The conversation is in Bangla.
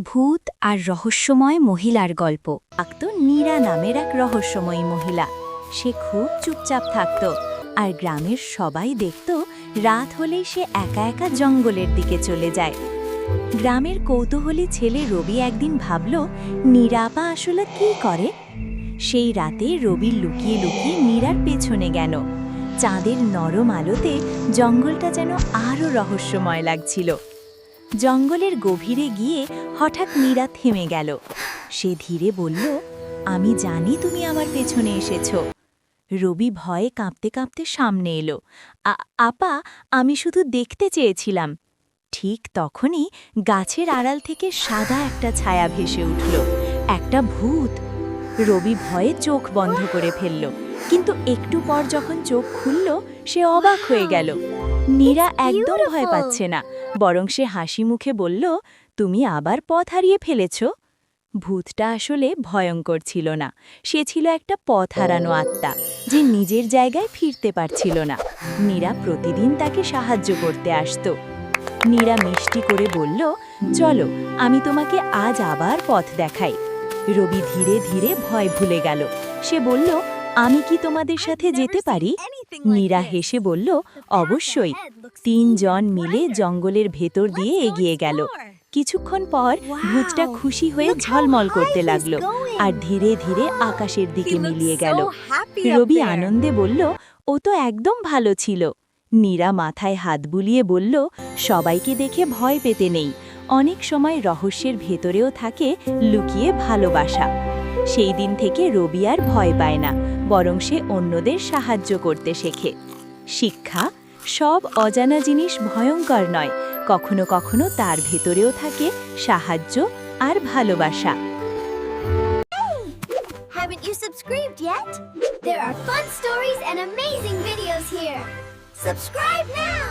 ভূত আর রহস্যময় মহিলার গল্প। থাকত নীরা নামের এক রহস্যময়ী মহিলা। সে খুব চুপচাপ থাকত, আর গ্রামের সবাই দেখত রাত হলেই সে একা একা জঙ্গলের দিকে চলে যায়। গ্রামের কৌতূহলী ছেলে রবি একদিন ভাবল, নীরা আপা আসলে কী করে। সেই রাতে রবি লুকিয়ে লুকিয়ে নীরার পেছনে গেল। চাঁদের নরম আলোতে জঙ্গলটা যেন আরও রহস্যময় লাগছিল। জঙ্গলের গভীরে গিয়ে হঠাৎ নীরা থেমে গেল। সে ধীরে বলল, আমি জানি তুমি আমার পেছনে এসেছ। রবি ভয়ে কাঁপতে কাঁপতে সামনে এলো। আপা, আমি শুধু দেখতে চেয়েছিলাম। ঠিক তখনই গাছের আড়াল থেকে সাদা একটা ছায়া ভেসে উঠল, একটা ভূত। রবি ভয়ে চোখ বন্ধ করে ফেলল, কিন্তু একটু পর যখন চোখ খুলল সে অবাক হয়ে গেল। নীরা একদম ভয় পাচ্ছে না, বরং সে হাসি মুখে বলল, তুমি আবার পথ হারিয়ে ফেলেছ। ভূতটা আসলে ভয়ঙ্কর ছিল না, সে ছিল একটা পথ হারানো আত্মা, যে নিজের জায়গায় ফিরতে পারছিল না। নীরা প্রতিদিন তাকে সাহায্য করতে আসত। নীরা মিষ্টি করে বলল, চলো আমি তোমাকে আজ আবার পথ দেখাই। রবি ধীরে ধীরে ভয় ভুলে গেল। সে বলল, আমি কি তোমাদের সাথে যেতে পারি? নীরা হেসে বলল, অবশ্যই। তিনজন মিলে জঙ্গলের ভেতর দিয়ে এগিয়ে গেল। কিছুক্ষণ পর ভূতটা খুশি হয়ে ঝলমল করতে লাগলো, আর ধীরে ধীরে আকাশের দিকে মিলিয়ে গেল। রবি আনন্দে বলল, ও তো একদম ভালো ছিল। নীরা মাথায় হাত বুলিয়ে বলল, সবাইকে দেখে ভয় পেতে নেই, অনেক সময় রহস্যের ভেতরেও থাকে লুকিয়ে ভালোবাসা। সেই দিন থেকে রবি আর ভয় পায় না, বরং সে অন্যদের সাহায্য করতে শেখে। শিক্ষা: সব অজানা জিনিস ভয়ঙ্কর নয়, কখনো কখনো তার ভেতরেও থাকে সাহায্য আর ভালোবাসা। Haven't you subscribed yet? There are fun stories and amazing videos here. Subscribe now!